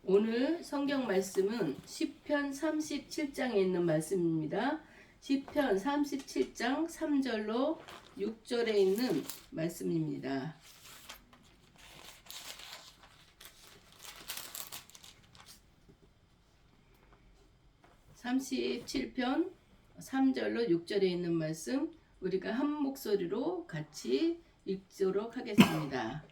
오늘 성경 말씀은 시편 37장에 있는 말씀입니다. 시편 37장 3절로 6절에 있는 말씀입니다. (37편) 3절로 6절에 있는 말씀 우리가 한 목소리로 같이 읽도록 하겠습니다.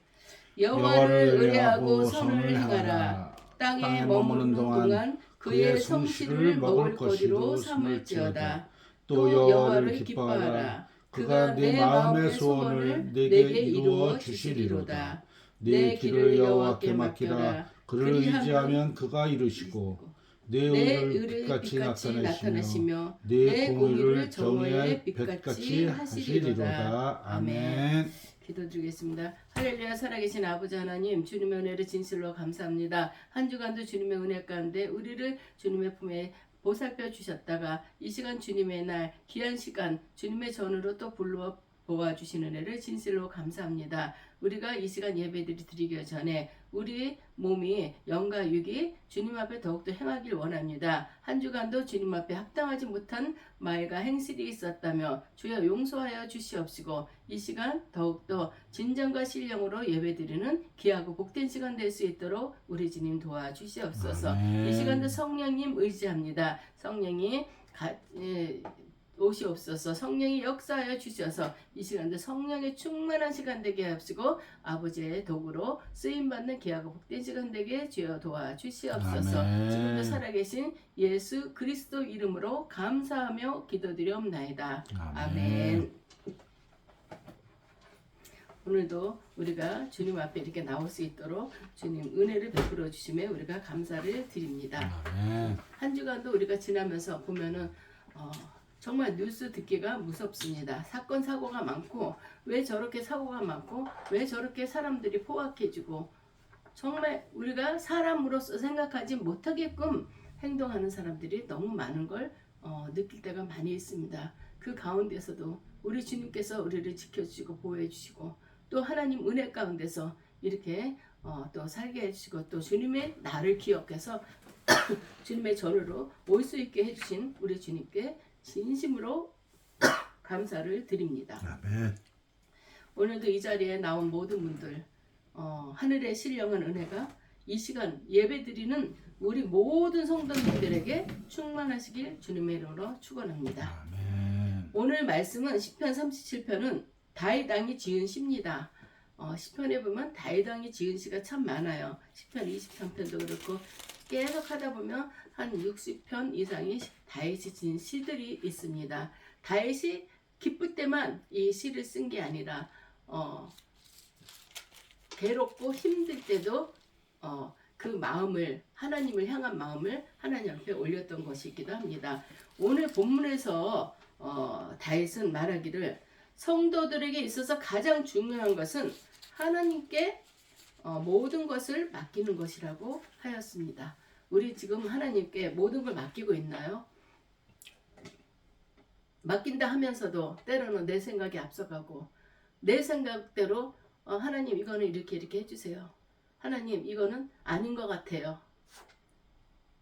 여호와를 의뢰하고 선을 행하라. 땅에 머무는 동안 그의 성실을 먹을 거리로 삼을지어다. 또 여호와를 기뻐하라. 그가 내 마음의 소원을 내게 이루어 주시리로다. 내 길을 여호와께 맡겨라. 그를 의지하면 그가 이루시고 내 의를 빛같이 나타내시며 내 공의를 정오의 빛같이 하시리로다. 아멘. 기도드리겠습니다. 할렐루야. 살아계신 아버지 하나님, 주님의 은혜를 진실로 감사합니다. 한 주간도 주님의 은혜 가운데 우리를 주님의 품에 보살펴 주셨다가 이 시간 주님의 날 귀한 시간 주님의 전으로 또 불러 보아주신 은혜를 진실로 감사합니다. 우리가 이 시간 예배들이 드리기 전에 우리 몸이 영과 육이 주님 앞에 더욱더 행하길 원합니다. 한 주간도 주님 앞에 합당하지 못한 말과 행실이 있었다며 주여 용서하여 주시옵시고 이 시간 더욱더 진정과 신령으로 예배드리는 귀하고 복된 시간 될 수 있도록 우리 주님 도와주시옵소서. 아멘. 이 시간도 성령님 의지합니다. 성령이 오시옵소서. 성령이 역사하여 주셔서 이 시간도 성령의 충만한 시간 되게 하시고 아버지의 도구로 쓰임받는 귀하고 복된 시간 되게 주여 도와주시옵소서. 아멘. 지금도 살아계신 예수 그리스도 이름으로 감사하며 기도드리옵나이다. 아멘. 오늘도 우리가 주님 앞에 이렇게 나올 수 있도록 주님 은혜를 베풀어 주심에 우리가 감사를 드립니다. 아멘. 한 주간도 우리가 지나면서 보면은 정말 뉴스 듣기가 무섭습니다. 사건 사고가 많고 왜 저렇게 사고가 많고 왜 저렇게 사람들이 포악해지고 정말 우리가 사람으로서 생각하지 못하게끔 행동하는 사람들이 너무 많은 걸 느낄 때가 많이 있습니다. 그 가운데서도 우리 주님께서 우리를 지켜주시고 보호해 주시고 또 하나님 은혜 가운데서 이렇게 또 살게 해주시고 또 주님의 나를 기억해서 주님의 전으로 올 수 있게 해주신 우리 주님께 진심으로 감사를 드립니다. 아멘. 오늘도 이 자리에 나온 모든 분들 하늘의 신령한 은혜가 이 시간 예배드리는 우리 모든 성도님들에게 충만하시길 주님의 이름으로 축원합니다. 아멘. 오늘 말씀은 시편 37편은 다윗 왕이 지은 시입니다. 시편에 보면 다윗 왕이 지은 시가 참 많아요. 시편 23편도 그렇고 계속 하다 보면 한 60편 이상이 다윗이 지은 시들이 있습니다. 다윗이 기쁠 때만 이 시를 쓴 게 아니라 괴롭고 힘들 때도 그 마음을 하나님을 향한 마음을 하나님 앞에 올렸던 것이기도 합니다. 오늘 본문에서 다윗은 말하기를 성도들에게 있어서 가장 중요한 것은 하나님께 모든 것을 맡기는 것이라고 하였습니다. 우리 지금 하나님께 모든 걸 맡기고 있나요? 맡긴다 하면서도 때로는 내 생각이 앞서가고 내 생각대로 하나님 이거는 이렇게 해주세요. 하나님 이거는 아닌 것 같아요.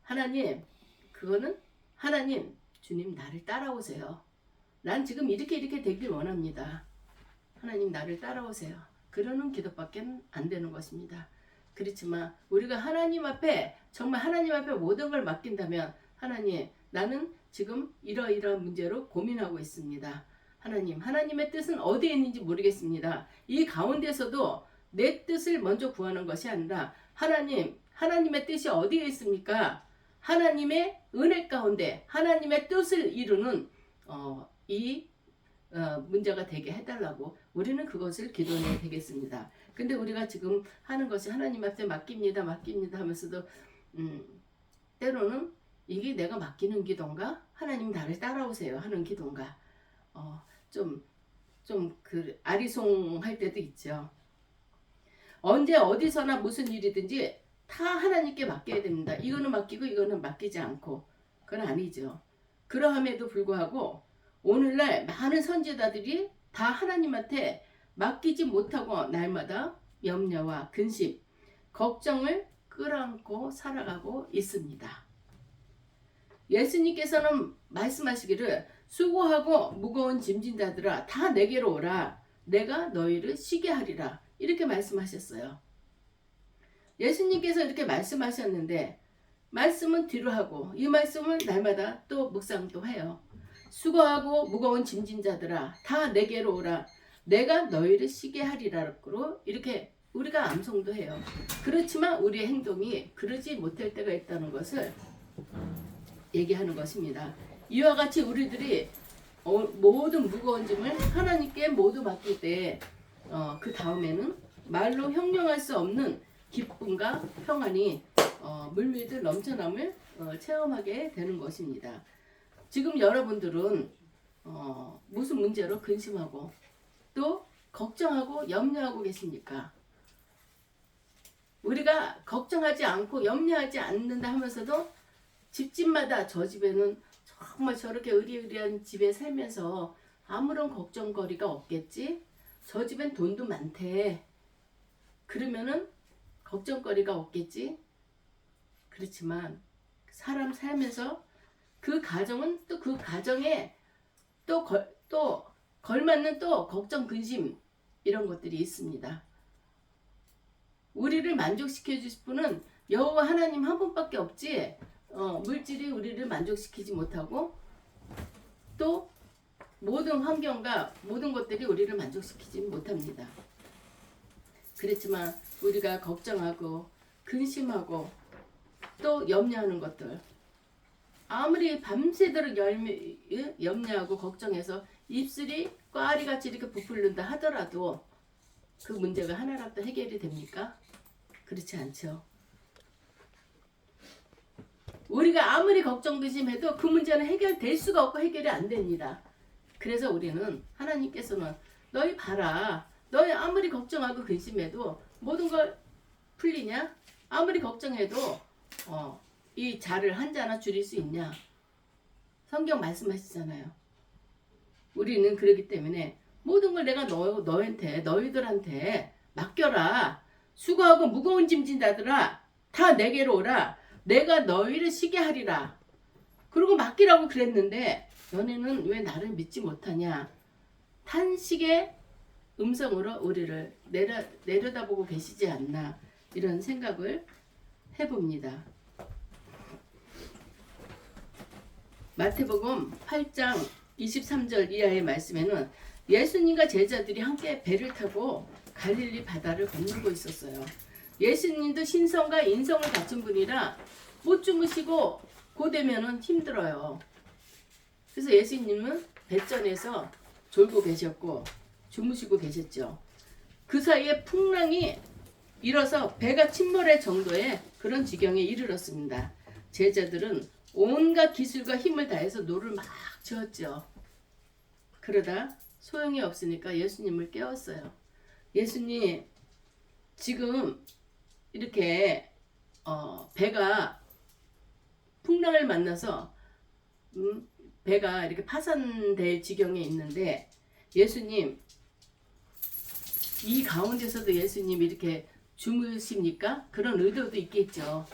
하나님 그거는 하나님 주님 나를 따라오세요. 난 지금 이렇게 되길 원합니다. 하나님 나를 따라오세요. 그러는 기도밖에 안 되는 것입니다. 그렇지만 우리가 하나님 앞에 정말 하나님 앞에 모든 걸 맡긴다면 하나님 나는 지금 이러이러한 문제로 고민하고 있습니다. 하나님의 뜻은 어디에 있는지 모르겠습니다. 이 가운데서도 내 뜻을 먼저 구하는 것이 아니라 하나님의 뜻이 어디에 있습니까? 하나님의 은혜 가운데 하나님의 뜻을 이루는 이 문제가 되게 해달라고 우리는 그것을 기도해야 되겠습니다. 근데 우리가 지금 하는 것이 하나님 앞에 맡깁니다 하면서도 때로는 이게 내가 맡기는 기도인가? 하나님 나를 따라오세요 하는 기도인가? 좀 그 아리송할 때도 있죠. 언제 어디서나 무슨 일이든지 다 하나님께 맡겨야 됩니다. 이거는 맡기고 이거는 맡기지 않고 그건 아니죠. 그러함에도 불구하고 오늘날 많은 선지자들이 다 하나님한테 맡기지 못하고 날마다 염려와 근심, 걱정을 끌어안고 살아가고 있습니다. 예수님께서는 말씀하시기를 수고하고 무거운 짐진 자들아 다 내게로 오라 내가 너희를 쉬게 하리라 이렇게 말씀하셨어요. 예수님께서 이렇게 말씀하셨는데 말씀은 뒤로 하고 이 말씀을 날마다 또 묵상도 해요. 수고하고 무거운 짐진 자들아 다 내게로 오라 내가 너희를 쉬게 하리라고 이렇게 우리가 암송도 해요. 그렇지만 우리의 행동이 그러지 못할 때가 있다는 것을 얘기하는 것입니다. 이와 같이 우리들이 모든 무거운 짐을 하나님께 모두 맡길 때 그 다음에는 말로 형용할 수 없는 기쁨과 평안이 물밀듯 넘쳐남을 체험하게 되는 것입니다. 지금 여러분들은 무슨 문제로 근심하고 또 걱정하고 염려하고 계십니까? 우리가 걱정하지 않고 염려하지 않는다 하면서도 집집마다 저 집에는 정말 저렇게 의리의리한 집에 살면서 아무런 걱정거리가 없겠지? 저 집엔 돈도 많대. 그러면은 걱정거리가 없겠지? 그렇지만 사람 살면서 그 가정은 또 그 가정에 또 걸맞는 또 걱정, 근심 이런 것들이 있습니다. 우리를 만족시켜 주실 분은 여호와 하나님 한 분밖에 없지 물질이 우리를 만족시키지 못하고 또 모든 환경과 모든 것들이 우리를 만족시키지 못합니다. 그렇지만 우리가 걱정하고 근심하고 또 염려하는 것들 아무리 밤새도록 염려하고 걱정해서 입술이 꽈리같이 이렇게 부풀린다 하더라도 그 문제가 하나라도 해결이 됩니까? 그렇지 않죠. 우리가 아무리 걱정 근심해도 그 문제는 해결될 수가 없고 해결이 안 됩니다. 그래서 우리는 하나님께서는 너희 봐라. 너희 아무리 걱정하고 근심해도 모든 걸 풀리냐? 아무리 걱정해도 이 자를 한 자나 줄일 수 있냐? 성경 말씀하시잖아요. 우리는 그렇기 때문에 모든 걸 내가 너희들한테 맡겨라. 수고하고 무거운 짐진 자들아 다 내게로 오라. 내가 너희를 쉬게 하리라. 그리고 맡기라고 그랬는데 너네는 왜 나를 믿지 못하냐? 탄식의 음성으로 우리를 내려다보고 계시지 않나 이런 생각을 해봅니다. 마태복음 8장 23절 이하의 말씀에는 예수님과 제자들이 함께 배를 타고 갈릴리 바다를 건너고 있었어요. 예수님도 신성과 인성을 갖춘 분이라 못 주무시고 고되면은 힘들어요. 그래서 예수님은 배전에서 졸고 계셨고 주무시고 계셨죠. 그 사이에 풍랑이 일어서 배가 침몰할 정도의 그런 지경에 이르렀습니다. 제자들은 온갖 기술과 힘을 다해서 노를 막 저었죠. 그러다 소용이 없으니까 예수님을 깨웠어요. 예수님 지금 이렇게 배가 풍랑을 만나서 배가 이렇게 파산될 지경에 있는데 예수님 이 가운데서도 예수님이 이렇게 주무십니까? 그런 의도도 있겠죠.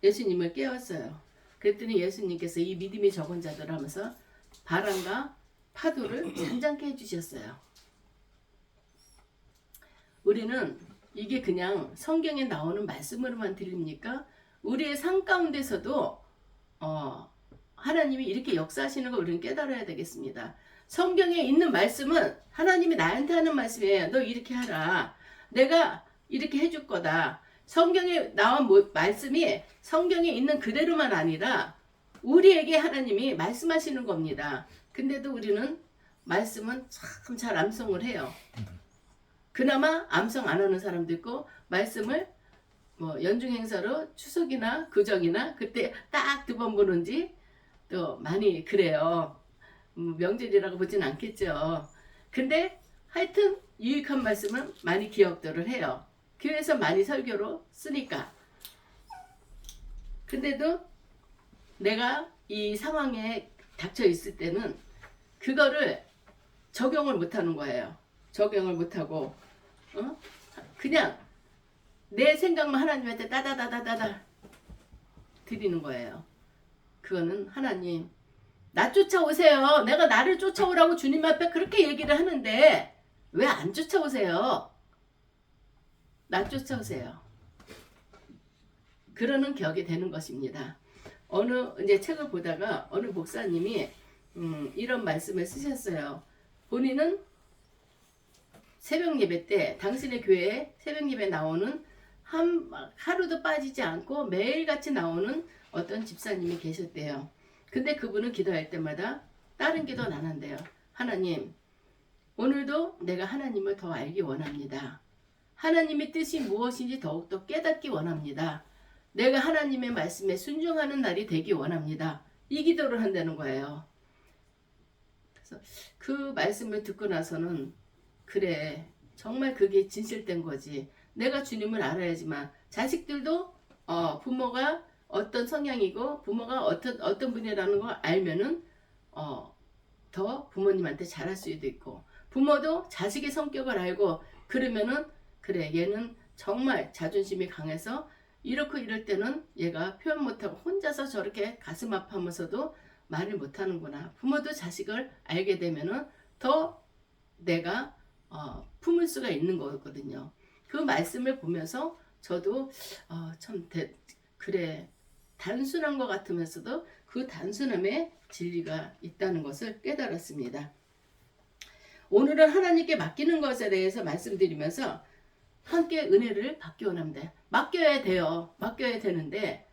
예수님을 깨웠어요. 그랬더니 예수님께서 이 믿음이 적은 자들 하면서 바람과 파도를 잔잔케 해주셨어요. 우리는 이게 그냥 성경에 나오는 말씀으로만 들립니까? 우리의 삶 가운데서도 하나님이 이렇게 역사하시는 걸 우리는 깨달아야 되겠습니다. 성경에 있는 말씀은 하나님이 나한테 하는 말씀이에요. 너 이렇게 하라. 내가 이렇게 해줄 거다. 성경에 나온 말씀이 성경에 있는 그대로만 아니라 우리에게 하나님이 말씀하시는 겁니다. 근데도 우리는 말씀은 참 잘 암송을 해요. 그나마 암송 안 하는 사람도 있고 말씀을 연중 행사로 추석이나 구정이나 그때 딱 2번 보는지 또 많이 그래요. 명절이라고 보진 않겠죠. 근데 하여튼 유익한 말씀은 많이 기억들을 해요. 교회에서 많이 설교로 쓰니까. 근데도 내가 이 상황에 닥쳐 있을 때는 그거를 적용을 못하는 거예요. 적용을 못하고 그냥 내 생각만 하나님한테 따다다다다다 드리는 거예요. 그거는 하나님 나 쫓아오세요. 내가 나를 쫓아오라고 주님 앞에 그렇게 얘기를 하는데 왜 안 쫓아오세요? 나 쫓아오세요. 그러는 격이 되는 것입니다. 어느 이제 책을 보다가 어느 목사님이 이런 말씀을 쓰셨어요. 본인은 새벽 예배 때 당신의 교회에 새벽 예배 나오는 하루도 빠지지 않고 매일같이 나오는 어떤 집사님이 계셨대요. 근데 그분은 기도할 때마다 다른 기도는 안 한대요. 하나님, 오늘도 내가 하나님을 더 알기 원합니다. 하나님의 뜻이 무엇인지 더욱더 깨닫기 원합니다. 내가 하나님의 말씀에 순종하는 날이 되기 원합니다. 이 기도를 한다는 거예요. 그래서 그 말씀을 듣고 나서는 그래, 정말 그게 진실된 거지. 내가 주님을 알아야지만 자식들도 부모가 어떤 성향이고 부모가 어떤 분이라는 걸 알면은 더 부모님한테 잘할 수도 있고, 부모도 자식의 성격을 알고 그러면은 그래, 얘는 정말 자존심이 강해서 이렇고 이럴 때는 얘가 표현 못하고 혼자서 저렇게 가슴 아파하면서도 말을 못하는구나. 부모도 자식을 알게 되면은 더 내가 품을 수가 있는 거거든요. 그 말씀을 보면서 저도 그래, 단순한 것 같으면서도 그 단순함에 진리가 있다는 것을 깨달았습니다. 오늘은 하나님께 맡기는 것에 대해서 말씀드리면서 함께 은혜를 받기 원합니다. 맡겨야 돼요. 맡겨야 되는데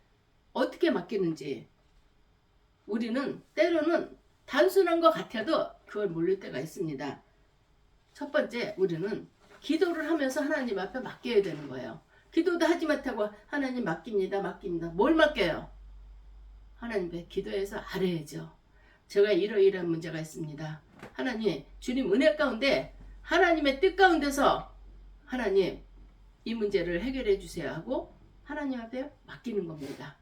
어떻게 맡기는지 우리는 때로는 단순한 것 같아도 그걸 모를 때가 있습니다. 첫 번째, 우리는 기도를 하면서 하나님 앞에 맡겨야 되는 거예요. 기도도 하지 못하고 하나님 맡깁니다. 뭘 맡겨요? 하나님께 기도해서 알아야죠. 제가 이러이러한 문제가 있습니다. 하나님, 주님 은혜 가운데 하나님의 뜻 가운데서 하나님 이 문제를 해결해 주세요 하고 하나님 앞에 맡기는 겁니다.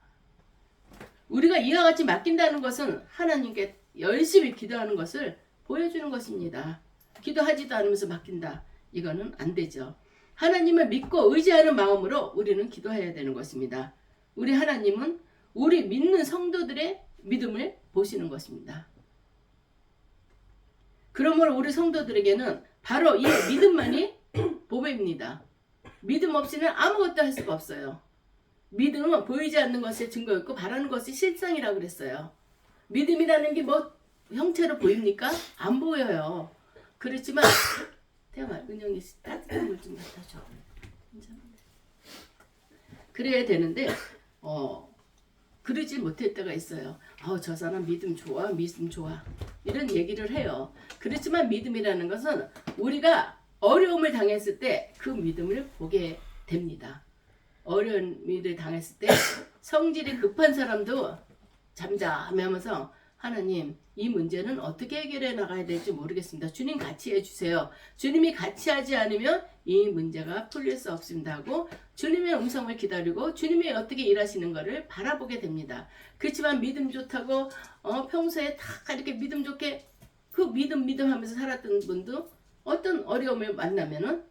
우리가 이와 같이 맡긴다는 것은 하나님께 열심히 기도하는 것을 보여주는 것입니다. 기도하지도 않으면서 맡긴다. 이거는 안 되죠. 하나님을 믿고 의지하는 마음으로 우리는 기도해야 되는 것입니다. 우리 하나님은 우리 믿는 성도들의 믿음을 보시는 것입니다. 그러므로 우리 성도들에게는 바로 이 믿음만이 보배입니다. 믿음 없이는 아무것도 할 수가 없어요. 믿음은 보이지 않는 것의 증거였고 바라는 것이 실상이라고 그랬어요. 믿음이라는 게 뭐 형체로 보입니까? 안 보여요. 그렇지만 태영아, 은영이 따뜻한 물 좀 갖다 줘. 그래야 되는데 그러지 못할 때가 있어요. 저 사람 믿음 좋아 이런 얘기를 해요. 그렇지만 믿음이라는 것은 우리가 어려움을 당했을 때 그 믿음을 보게 됩니다. 어려운 일을 당했을 때 성질이 급한 사람도 잠잠하면서 하나님, 이 문제는 어떻게 해결해 나가야 될지 모르겠습니다. 주님 같이 해주세요. 주님이 같이 하지 않으면 이 문제가 풀릴 수 없습니다 하고 주님의 음성을 기다리고 주님이 어떻게 일하시는 것을 바라보게 됩니다. 그렇지만 믿음 좋다고 평소에 다 이렇게 믿음 좋게 그 믿음 하면서 살았던 분도 어떤 어려움을 만나면은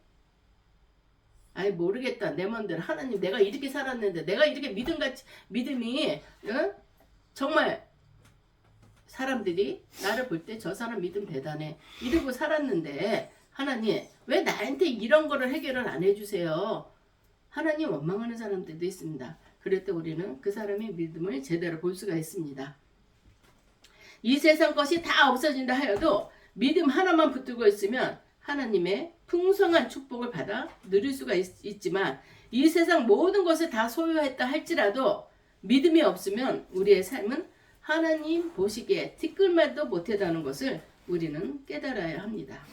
모르겠다, 내 마음대로 하나님 내가 이렇게 살았는데 내가 이렇게 믿음이 정말 사람들이 나를 볼 때 저 사람 믿음 대단해 이러고 살았는데 하나님 왜 나한테 이런 거를 해결을 안 해주세요? 하나님 원망하는 사람들도 있습니다. 그럴 때 우리는 그 사람의 믿음을 제대로 볼 수가 있습니다. 이 세상 것이 다 없어진다 하여도 믿음 하나만 붙들고 있으면 하나님의 풍성한 축복을 받아 누릴 수가 있지만 이 세상 모든 것을 다 소유했다 할지라도 믿음이 없으면 우리의 삶은 하나님 보시기에 티끌만도 못하다는 것을 우리는 깨달아야 합니다.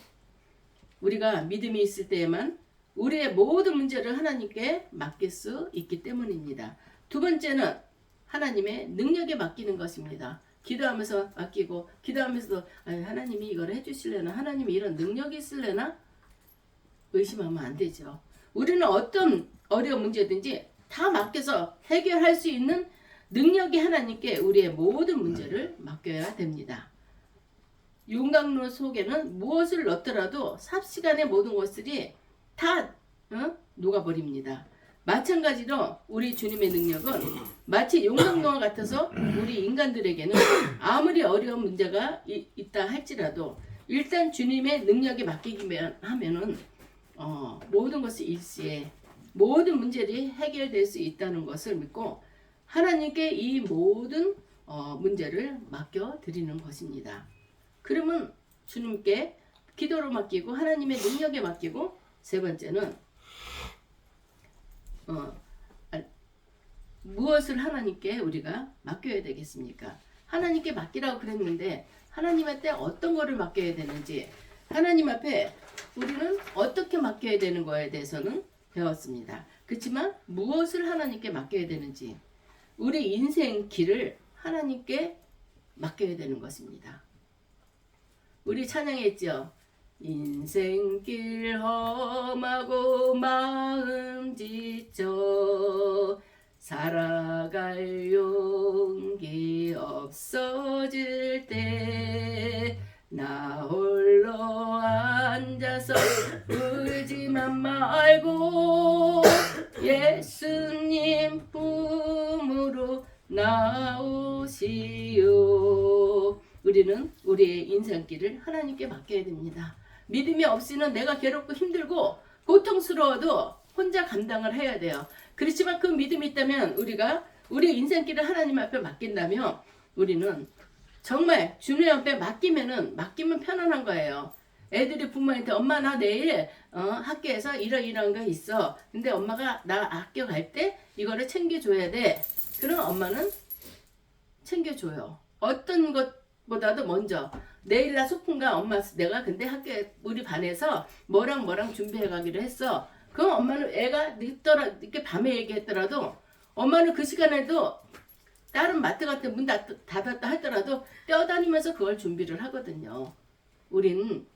우리가 믿음이 있을 때에만 우리의 모든 문제를 하나님께 맡길 수 있기 때문입니다. 두 번째는 하나님의 능력에 맡기는 것입니다. 기도하면서 맡기고 기도하면서도 하나님이 이걸 해주실래나, 하나님이 이런 능력이 있을래나 의심하면 안 되죠. 우리는 어떤 어려운 문제든지 다 맡겨서 해결할 수 있는 능력이 하나님께 우리의 모든 문제를 맡겨야 됩니다. 윤곽로 속에는 무엇을 넣더라도 삽시간에 모든 것들이 다 녹아버립니다. 마찬가지로 우리 주님의 능력은 마치 용광로와 같아서 우리 인간들에게는 아무리 어려운 문제가 있다 할지라도 일단 주님의 능력에 맡기기만 하면은 모든 것이 일시에 모든 문제들이 해결될 수 있다는 것을 믿고 하나님께 이 모든 문제를 맡겨 드리는 것입니다. 그러면 주님께 기도로 맡기고 하나님의 능력에 맡기고 세 번째는 무엇을 하나님께 우리가 맡겨야 되겠습니까? 하나님께 맡기라고 그랬는데 하나님한테 어떤 거를 맡겨야 되는지 하나님 앞에 우리는 어떻게 맡겨야 되는 거에 대해서는 배웠습니다. 그렇지만 무엇을 하나님께 맡겨야 되는지 우리 인생 길을 하나님께 맡겨야 되는 것입니다. 우리 찬양했죠. 인생길 험하고 마음 지쳐 살아갈 용기 없어질 때 나 홀로 앉아서 울지만 말고 예수님 품으로 나오시오. 우리는 우리의 인생길을 하나님께 맡겨야 됩니다. 믿음이 없이는 내가 괴롭고 힘들고 고통스러워도 혼자 감당을 해야 돼요. 그렇지만 그 믿음이 있다면 우리가 우리 인생길을 하나님 앞에 맡긴다면 우리는 정말 주님 앞에 맡기면 편안한 거예요. 애들이 부모한테 엄마 나 내일 학교에서 이런 거 있어. 근데 엄마가 나 학교 갈 때 이거를 챙겨줘야 돼. 그럼 엄마는 챙겨줘요. 어떤 것보다도 먼저 내일 나 소풍가 엄마 내가 근데 학교에 우리 반에서 뭐랑 준비해 가기로 했어. 그럼 엄마는 애가 늦게 밤에 얘기했더라도 엄마는 그 시간에도 다른 마트 같은 문 닫았다 하더라도 뛰어다니면서 그걸 준비를 하거든요. 우리는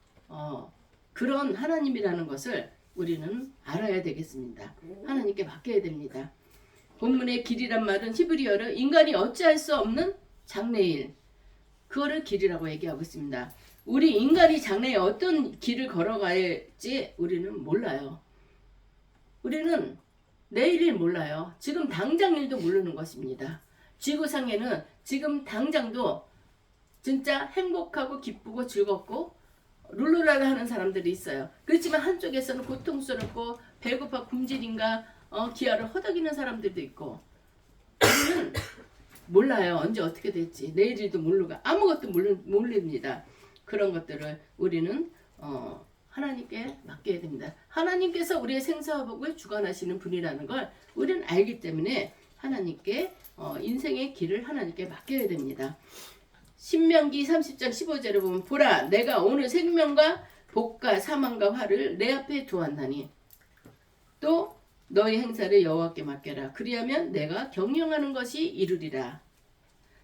그런 하나님이라는 것을 우리는 알아야 되겠습니다. 하나님께 맡겨야 됩니다. 본문의 길이란 말은 히브리어로 인간이 어찌할 수 없는 장래일, 그거를 길이라고 얘기하고 있습니다. 우리 인간이 장래에 어떤 길을 걸어갈지 우리는 몰라요. 우리는 내일을 몰라요. 지금 당장 일도 모르는 것입니다. 지구상에는 지금 당장도 진짜 행복하고 기쁘고 즐겁고 룰루랄라 하는 사람들이 있어요. 그렇지만 한쪽에서는 고통스럽고 배고파 굶주림과 기아를 허덕이는 사람들도 있고 우리는 몰라요. 언제 어떻게 될지 내일일도 모르고 아무것도 모릅니다. 그런 것들을 우리는 하나님께 맡겨야 됩니다. 하나님께서 우리의 생사와 복을 주관하시는 분이라는 걸 우리는 알기 때문에 하나님께 인생의 길을 하나님께 맡겨야 됩니다. 신명기 30장 15절에 보면 보라 내가 오늘 생명과 복과 사망과 화를 내 앞에 두었나니 또 너희 행사를 여호와께 맡겨라. 그리하면 내가 경영하는 것이 이루리라.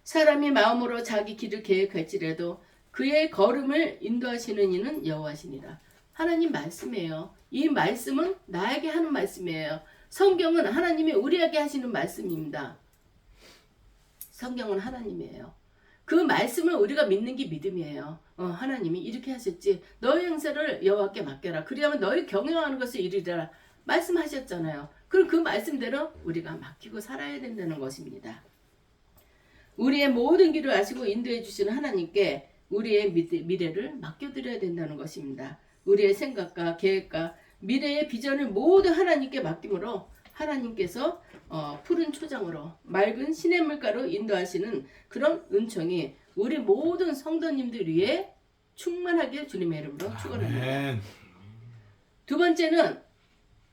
사람이 마음으로 자기 길을 계획할지라도 그의 걸음을 인도하시는 이는 여호와시니라. 하나님 말씀이에요. 이 말씀은 나에게 하는 말씀이에요. 성경은 하나님이 우리에게 하시는 말씀입니다. 성경은 하나님이에요. 그 말씀을 우리가 믿는 게 믿음이에요. 하나님이 이렇게 하셨지. 너희 행사를 여호와께 맡겨라. 그리하면 너희 경영하는 것을 이루리라. 말씀하셨잖아요. 그럼 그 말씀대로 우리가 맡기고 살아야 된다는 것입니다. 우리의 모든 길을 아시고 인도해 주시는 하나님께 우리의 미래를 맡겨드려야 된다는 것입니다. 우리의 생각과 계획과 미래의 비전을 모두 하나님께 맡김으로 하나님께서 푸른 초장으로 맑은 시냇물가로 인도하시는 그런 은총이 우리 모든 성도님들 위해 충만하게 주님의 이름으로 축원합니다. 두 번째는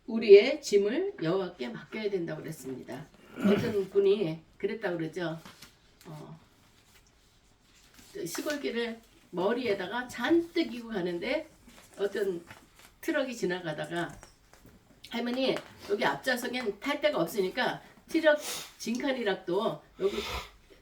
우리의 짐을 여호와께 맡겨야 된다고 그랬습니다. 어떤 분이 그랬다고 그러죠. 시골길을 머리에다가 잔뜩 이고 가는데 어떤 트럭이 지나가다가 할머니 여기 앞좌석엔 탈 데가 없으니까 트럭 진칸이락도 여기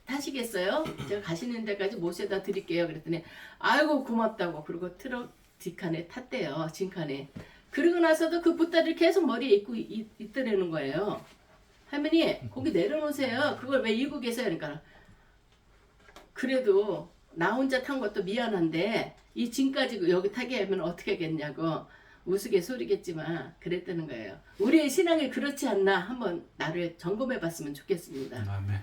타시겠어요? 제가 가시는 데까지 모셔다 드릴게요. 그랬더니 아이고 고맙다고. 그리고 트럭 뒷칸에 탔대요. 진칸에. 그러고 나서도 그 보따리를 계속 머리에 입고 있더라는 거예요. 할머니 거기 내려놓으세요. 그걸 왜 이고 계세요? 그러니까 그래도 나 혼자 탄 것도 미안한데 이 짐까지 여기 타게 하면 어떻게 하겠냐고. 우스갯소리겠지만 그랬다는 거예요. 우리의 신앙이 그렇지 않나 한번 나를 점검해 봤으면 좋겠습니다. 아멘.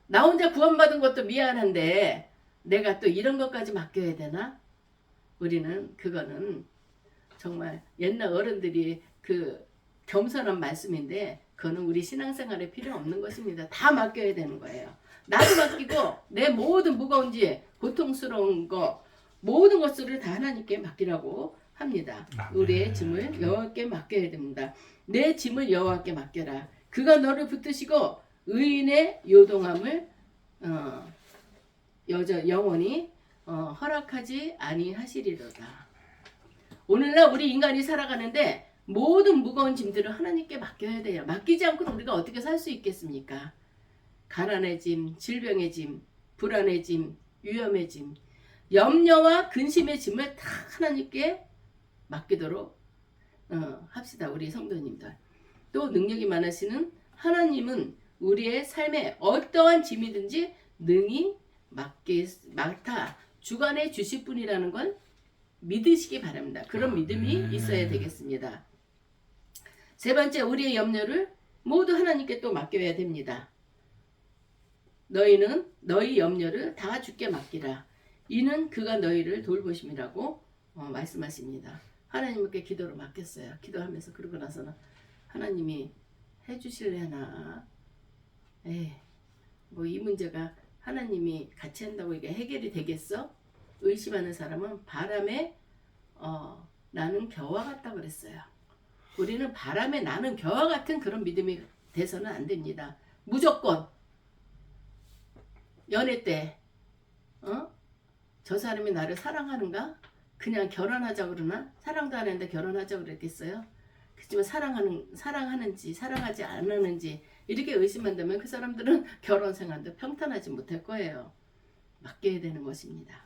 나 혼자 구원받은 것도 미안한데 내가 또 이런 것까지 맡겨야 되나? 우리는 그거는 정말 옛날 어른들이 그 겸손한 말씀인데 그거는 우리 신앙생활에 필요 없는 것입니다. 다 맡겨야 되는 거예요. 나도 맡기고 내 모든 무거운지 고통스러운 거 모든 것들을 다 하나님께 맡기라고 합니다. 우리의 짐을 여호와께 맡겨야 됩니다. 내 짐을 여호와께 맡겨라. 그가 너를 붙드시고 의인의 요동함을 영원히 허락하지 아니하시리로다. 오늘날 우리 인간이 살아가는데 모든 무거운 짐들을 하나님께 맡겨야 돼요. 맡기지 않고는 우리가 어떻게 살 수 있겠습니까? 가난의 짐, 질병의 짐, 불안의 짐, 위험의 짐, 염려와 근심의 짐을 다 하나님께 맡기도록 합시다. 우리 성도님들. 또 능력이 많으시는 하나님은 우리의 삶에 어떠한 짐이든지 능히 맡아 주관해 주실 분이라는 걸 믿으시기 바랍니다. 그런 믿음이 있어야 되겠습니다. 세 번째, 우리의 염려를 모두 하나님께 또 맡겨야 됩니다. 너희는 너희 염려를 다 주께 맡기라. 이는 그가 너희를 돌보심이라고 말씀하십니다. 하나님께 기도로 맡겼어요. 기도하면서 그러고 나서는 하나님이 해주실래나? 뭐 이 문제가 하나님이 같이 한다고 이게 해결이 되겠어? 의심하는 사람은 바람에 나는 겨와 같다 그랬어요. 우리는 바람에 나는 겨와 같은 그런 믿음이 돼서는 안 됩니다. 무조건 연애 때 저 사람이 나를 사랑하는가? 그냥 결혼하자 그러나? 사랑도 안 했는데 결혼하자 그랬겠어요? 그렇지만 사랑하는지 사랑하지 않았는지 이렇게 의심한다면 그 사람들은 결혼 생활도 평탄하지 못할 거예요. 맡겨야 되는 것입니다.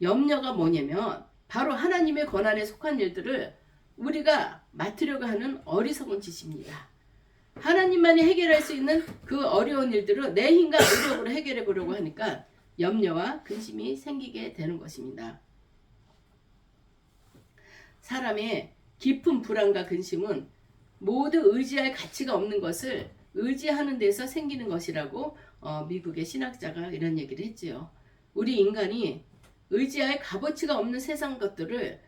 염려가 뭐냐면 바로 하나님의 권한에 속한 일들을 우리가 맡으려고 하는 어리석은 짓입니다. 하나님만이 해결할 수 있는 그 어려운 일들을 내 힘과 노력으로 해결해 보려고 하니까 염려와 근심이 생기게 되는 것입니다. 사람의 깊은 불안과 근심은 모두 의지할 가치가 없는 것을 의지하는 데서 생기는 것이라고 미국의 신학자가 이런 얘기를 했지요. 우리 인간이 의지할 값어치가 없는 세상 것들을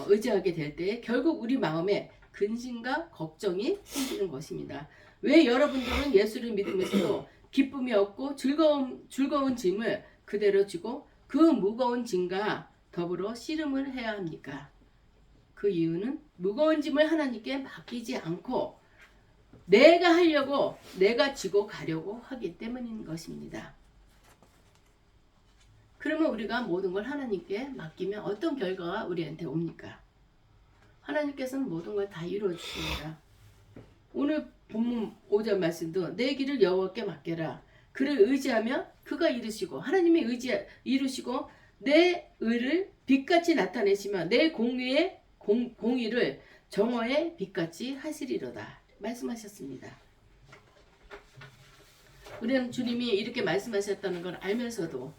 의지하게 될 때 결국 우리 마음에 근심과 걱정이 생기는 것입니다. 왜 여러분들은 예수를 믿으면서도 기쁨이 없고 즐거운 짐을 그대로 지고 그 무거운 짐과 더불어 씨름을 해야 합니까? 그 이유는 무거운 짐을 하나님께 맡기지 않고 내가 하려고 내가 지고 가려고 하기 때문인 것입니다. 그러면 우리가 모든 걸 하나님께 맡기면 어떤 결과가 우리한테 옵니까? 하나님께서는 모든 걸 다 이루어 주십니다. 오늘 본문 5절 말씀도 내 길을 여호와께 맡겨라. 그를 의지하면 그가 이루시고 하나님이 이루시고 내 의를 빛같이 나타내시며 내 공의를 정오의 빛같이 하시리로다 말씀하셨습니다. 우리는 주님이 이렇게 말씀하셨다는 걸 알면서도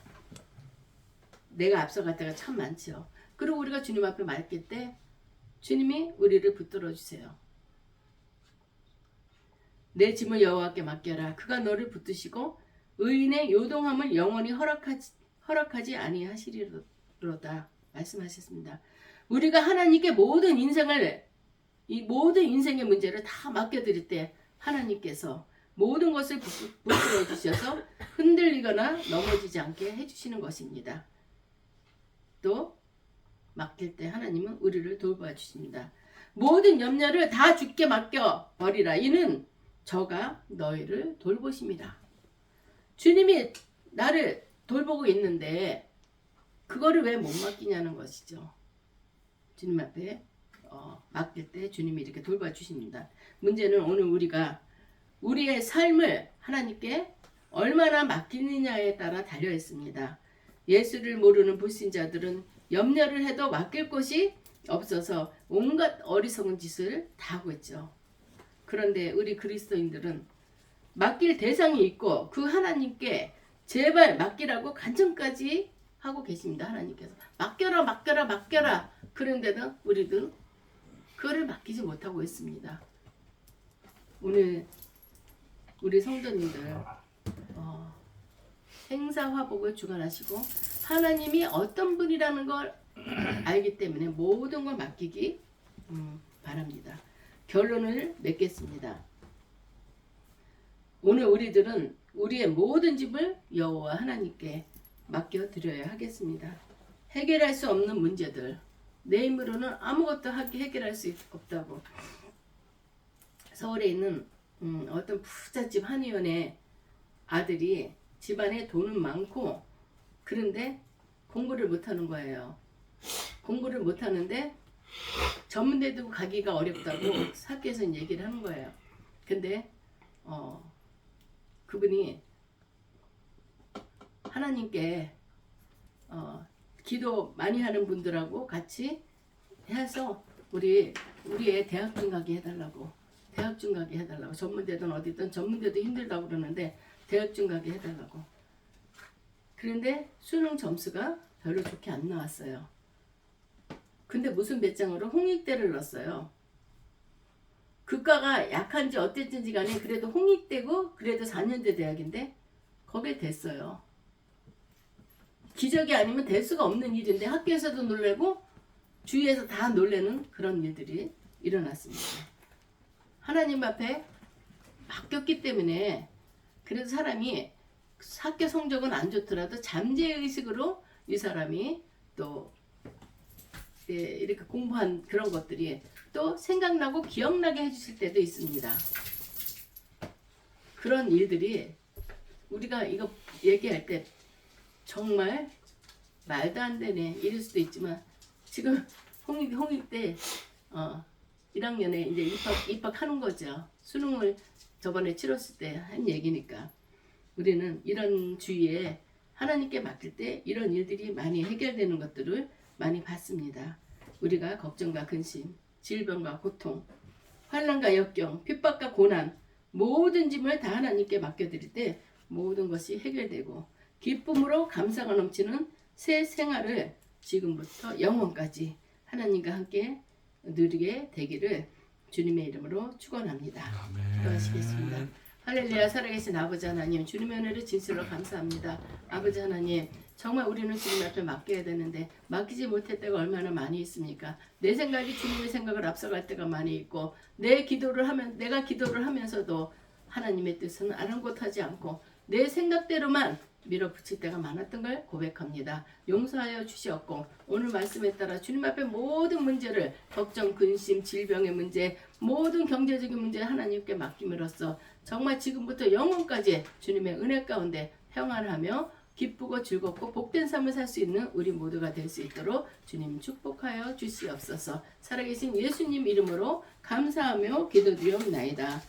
내가 앞서갈 때가 참 많죠. 그리고 우리가 주님 앞에 맡길 때 주님이 우리를 붙들어 주세요. 내 짐을 여호와께 맡겨라. 그가 너를 붙드시고 의인의 요동함을 영원히 허락하지 아니하시리로다 말씀하셨습니다. 우리가 하나님께 모든 인생의 문제를 다 맡겨드릴 때 하나님께서 모든 것을 붙들어 주셔서 흔들리거나 넘어지지 않게 해주시는 것입니다. 또 맡길 때 하나님은 우리를 돌봐 주십니다. 모든 염려를 다 주께 맡겨 버리라. 이는 저가 너희를 돌보십니다. 주님이 나를 돌보고 있는데 그거를 왜 못 맡기냐는 것이죠. 주님 앞에 맡길 때 주님이 이렇게 돌봐 주십니다. 문제는 오늘 우리가 우리의 삶을 하나님께 얼마나 맡기느냐에 따라 달려 있습니다. 예수를 모르는 불신자들은 염려를 해도 맡길 곳이 없어서 온갖 어리석은 짓을 다 하고 있죠. 그런데 우리 그리스도인들은 맡길 대상이 있고 그 하나님께 제발 맡기라고 간청까지 하고 계십니다. 하나님께서 맡겨라. 그런데도 우리는 그거를 맡기지 못하고 있습니다. 오늘 우리 성도님들 행사화복을 주관하시고 하나님이 어떤 분이라는 걸 알기 때문에 모든 걸 맡기기 바랍니다. 결론을 맺겠습니다. 오늘 우리들은 우리의 모든 집을 여호와 하나님께 맡겨드려야 하겠습니다. 해결할 수 없는 문제들, 내 힘으로는 아무것도 해결할 수 없다고. 서울에 있는 어떤 부잣집 한의원의 아들이 집안에 돈은 많고 그런데 공부를 못하는 거예요. 공부를 못하는데 전문대도 가기가 어렵다고 학교에서 얘기를 하는 거예요. 근데 그분이 하나님께 기도 많이 하는 분들하고 같이 해서 우리의 대학중 가게 해달라고, 대학중 가게 해달라고, 전문대든 어디든 전문대도 힘들다고 그러는데 대학중 가게 해달라고. 그런데 수능 점수가 별로 좋게 안 나왔어요. 근데 무슨 배짱으로 홍익대를 넣었어요. 그과가 약한지 어땠든지 간에 그래도 홍익대고 그래도 4년제 대학인데 거기에 됐어요. 기적이 아니면 될 수가 없는 일인데 학교에서도 놀래고 주위에서 다 놀래는 그런 일들이 일어났습니다. 하나님 앞에 맡겼기 때문에 그래도 사람이 학교 성적은 안 좋더라도 잠재의식으로 이 사람이 또 이렇게 공부한 그런 것들이 또 생각나고 기억나게 해주실 때도 있습니다. 그런 일들이 우리가 이거 얘기할 때 정말 말도 안 되네 이럴 수도 있지만 지금 홍익대 1학년에 이제 입학하는 거죠. 수능을 저번에 치렀을 때 한 얘기니까 우리는 이런 주위에 하나님께 맡길 때 이런 일들이 많이 해결되는 것들을 많이 봤습니다. 우리가 걱정과 근심, 질병과 고통, 환난과 역경, 핍박과 고난 모든 짐을 다 하나님께 맡겨드릴 때 모든 것이 해결되고 기쁨으로 감사가 넘치는 새 생활을 지금부터 영원까지 하나님과 함께 누리게 되기를 주님의 이름으로 축원합니다. 기도하시겠습니다. 할렐루야. 살아계신 아버지 하나님, 주님의 은혜를 진실로 감사합니다. 아버지 하나님, 정말 우리는 주님 앞에 맡겨야 되는데 맡기지 못할 때가 얼마나 많이 있습니까? 내 생각이 주님의 생각을 앞서갈 때가 많이 있고 내가 기도를 하면서도 하나님의 뜻은 아랑곳하지 않고 내 생각대로만 밀어붙일 때가 많았던 걸 고백합니다. 용서하여 주시옵고 오늘 말씀에 따라 주님 앞에 모든 문제를 걱정, 근심, 질병의 문제, 모든 경제적인 문제 하나님께 맡김으로써 정말 지금부터 영원까지 주님의 은혜 가운데 평안하며 기쁘고 즐겁고 복된 삶을 살 수 있는 우리 모두가 될 수 있도록 주님 축복하여 주시옵소서. 살아계신 예수님 이름으로 감사하며 기도드리옵나이다.